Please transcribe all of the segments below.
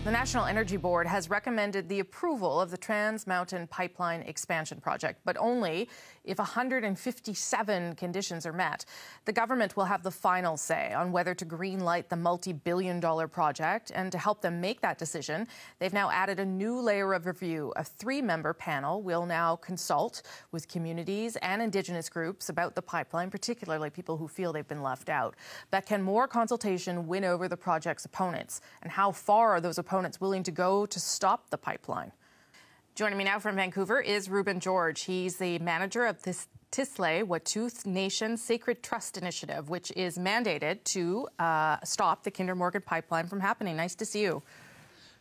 The National Energy Board has recommended the approval of the Trans Mountain Pipeline expansion project, but only if 157 conditions are met. The government will have the final say on whether to greenlight the multi-billion-dollar project, and to help them make that decision, they've now added a new layer of review. A three-member panel will now consult with communities and Indigenous groups about the pipeline, particularly people who feel they've been left out. But can more consultation win over the project's opponents? And how far are those opponents willing to go to stop the pipeline? Joining me now from Vancouver is Rueben George. He's the manager of this Tsleil-Waututh Nation Sacred Trust Initiative, which is mandated to stop the Kinder Morgan pipeline from happening. Nice to see you.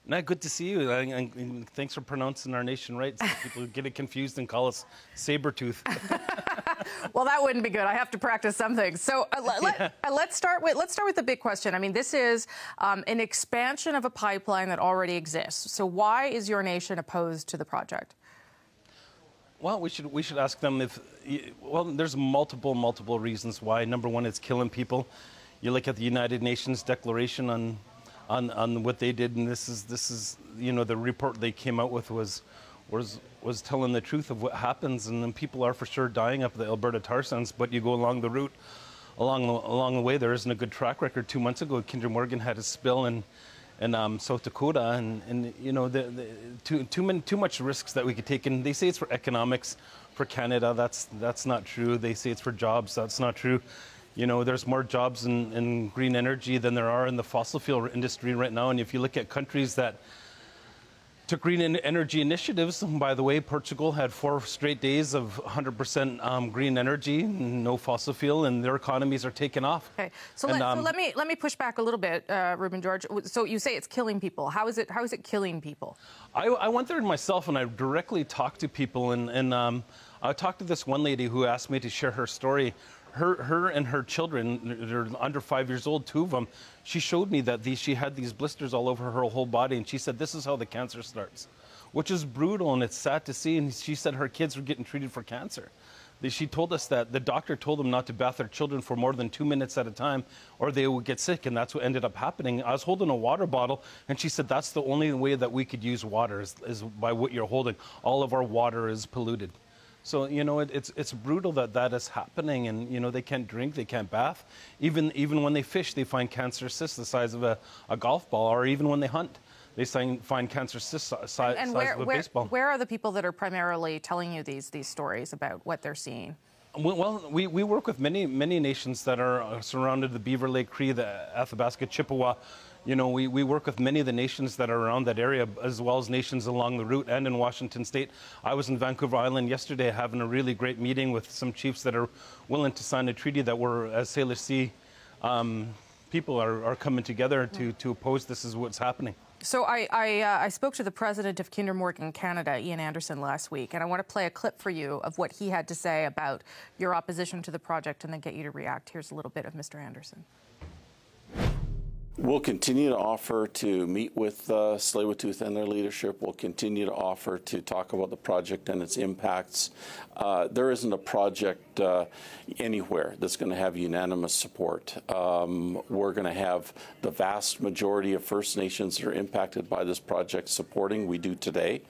Good to see you. And thanks for pronouncing our nation right. Some people get it confused and call us Sabertooth. Well, that wouldn't be good. I have to practice something. So let's start with the big question. I mean, this is an expansion of a pipeline that already exists. So why is your nation opposed to the project? Well, we should ask them if. Well, there's multiple reasons why. Number one, it's killing people. You look at the United Nations Declaration on what they did, and this is the report they came out with was telling the truth of what happens, and then people are for sure dying up the Alberta tar sands. But you go along the route, along the way, there isn't a good track record. 2 months ago, Kinder Morgan had a spill in South Dakota, and too much risks that we could take. And they say it's for economics for Canada. That's not true. They say it's for jobs. That's not true. There's more jobs in green energy than there are in the fossil fuel industry right now. And if you look at countries that took green energy initiatives, and by the way, Portugal had 4 straight days of 100% green energy, no fossil fuel, and their economies are taking off. Okay, so let me push back a little bit, Rueben George. So you say it's killing people. How is it killing people? I went there myself, and I directly talked to people, and I talked to this one lady who asked me to share her story. Her and her children, they're under 5 years old, 2 of them, she showed me that she had these blisters all over her whole body, and she said this is how the cancer starts, which is brutal, and it's sad to see. And she said her kids were getting treated for cancer. She told us that the doctor told them not to bath their children for more than 2 minutes at a time or they would get sick, and that's what ended up happening. I was holding a water bottle, and she said that's the only way that we could use water is by what you're holding. All of our water is polluted. So, it's brutal that is happening, and, they can't drink, they can't bath. Even when they fish, they find cancer cysts the size of a golf ball, or even when they hunt, they find cancer cysts the size of a baseball. Where are the people that are primarily telling you these stories about what they're seeing? Well, we work with many nations that are surrounded, the Beaver Lake Cree, the Athabasca, Chippewa. We work with many of the nations that are around that area, as well as nations along the route and in Washington State. I was in Vancouver Island yesterday having a really great meeting with some chiefs that are willing to sign a treaty that we're, as Salish Sea people, are coming together to oppose this is what's happening. So I spoke to the president of Kinder Morgan Canada, Ian Anderson, last week, and I want to play a clip for you of what he had to say about your opposition to the project and then get you to react. Here's a little bit of Mr. Anderson. We'll continue to offer to meet with Tsleil-Waututh and their leadership. We'll continue to offer to talk about the project and its impacts. There isn't a project anywhere that's going to have unanimous support. We're going to have the vast majority of First Nations that are impacted by this project supporting. We do today.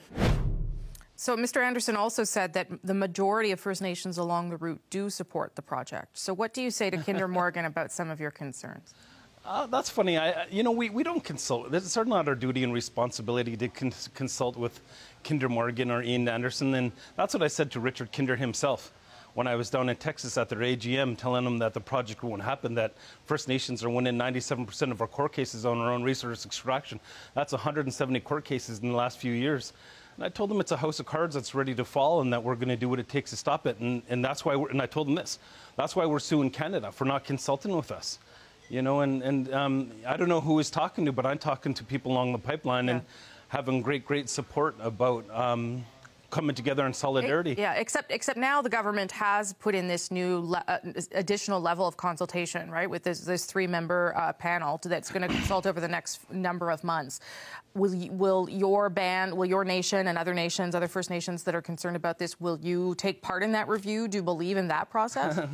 So Mr. Anderson also said that the majority of First Nations along the route do support the project. So what do you say to Kinder Morgan about some of your concerns? That's funny. We don't consult. It's certainly not our duty and responsibility to consult with Kinder Morgan or Ian Anderson. And that's what I said to Richard Kinder himself when I was down in Texas at their AGM, telling him that the project won't happen, that First Nations are winning 97% of our court cases on our own resource extraction. That's 170 court cases in the last few years. And I told them it's a house of cards that's ready to fall, and that we're going to do what it takes to stop it. And that's why and I told them this. That's why we're suing Canada for not consulting with us. I don't know who he's talking to, but I'm talking to people along the pipeline and having great support about coming together in solidarity. Except now the government has put in this new additional level of consultation, right, with this three-member panel that's going to consult over the next number of months. Will your nation and other nations, other First Nations that are concerned about this, will you take part in that review? Do you believe in that process?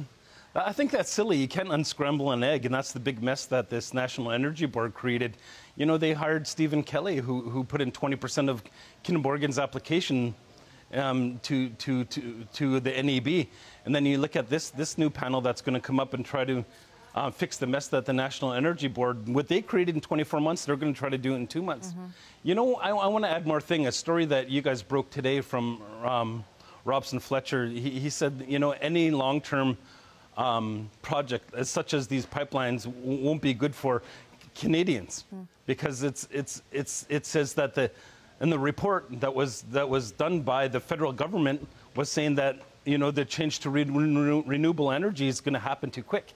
I think that's silly. You can't unscramble an egg, and that's the big mess that this National Energy Board created. You know, they hired Stephen Kelly, who put in 20% of Kinder Morgan's application to the NEB, and then you look at this new panel that's going to come up and try to fix the mess that the National Energy Board, what they created in 24 months, they're going to try to do it in 2 months. You know, I want to add more thing. A story that you guys broke today from Robson Fletcher. He said, you know, any long-term project such as these pipelines won't be good for Canadians because it says that in the report that was done by the federal government was saying that, you know, the change to renewable energy is going to happen too quick,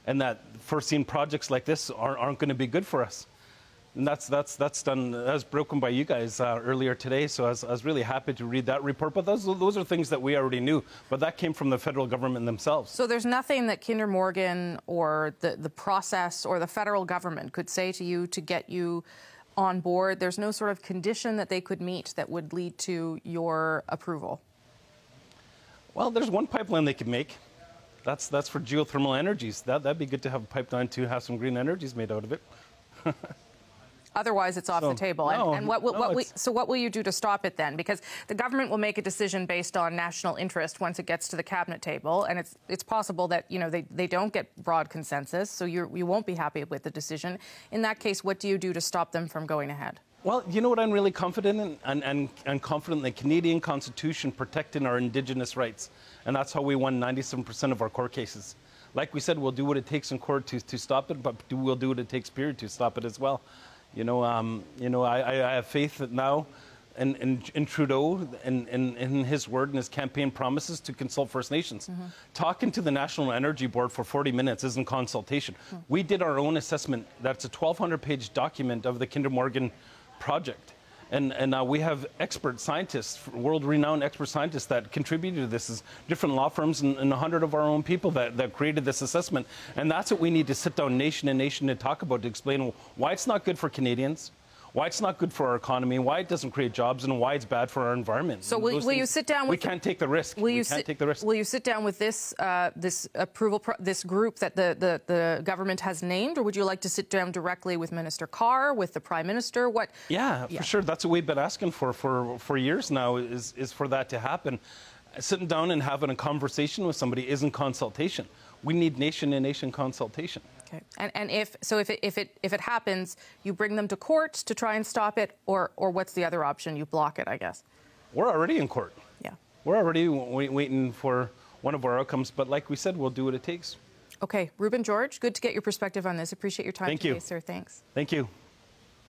and that foreseen projects like this aren't going to be good for us. And that's done. That was broken by you guys earlier today. So I was really happy to read that report. But those are things that we already knew. But that came from the federal government themselves. So there's nothing that Kinder Morgan or the process or the federal government could say to you to get you on board. There's no sort of condition that they could meet that would lead to your approval. Well, there's one pipeline they could make. That's for geothermal energies. That'd be good to have a pipeline to have some green energies made out of it. Otherwise, it's off the table. And what will you do to stop it then? Because the government will make a decision based on national interest once it gets to the cabinet table, and it's possible that, you know, they don't get broad consensus, so you won't be happy with the decision. In that case, what do you do to stop them from going ahead? Well, you know what I'm really confident in? And confident in the Canadian Constitution protecting our Indigenous rights. And that's how we won 97% of our court cases. Like we said, we'll do what it takes in court to stop it, but we'll do what it takes, period, to stop it as well. You know, I have faith that now in Trudeau and in his word and his campaign promises to consult First Nations. Talking to the National Energy Board for 40 minutes isn't consultation. We did our own assessment. That's a 1,200-page document of the Kinder Morgan project. And we have expert scientists, world-renowned expert scientists that contributed to this, different law firms and 100 of our own people that created this assessment. And that's what we need to sit down nation and nation to talk about, to explain why it's not good for Canadians, why it's not good for our economy, why it doesn't create jobs, and why it's bad for our environment. So will you sit down with... We can't take the risk. We can't take the risk. Will you sit down with this this group that the government has named, or would you like to sit down directly with Minister Carr, with the Prime Minister? What? Yeah, for sure. That's what we've been asking for years now, is for that to happen. Sitting down and having a conversation with somebody isn't consultation. We need nation-to-nation consultation. Okay. And if it happens, you bring them to court to try and stop it, or what's the other option? You block it, I guess. We're already in court. Yeah. We're already waiting for one of our outcomes, but like we said, we'll do what it takes. Okay. Rueben George, good to get your perspective on this. Appreciate your time today, sir. Thanks. Thank you.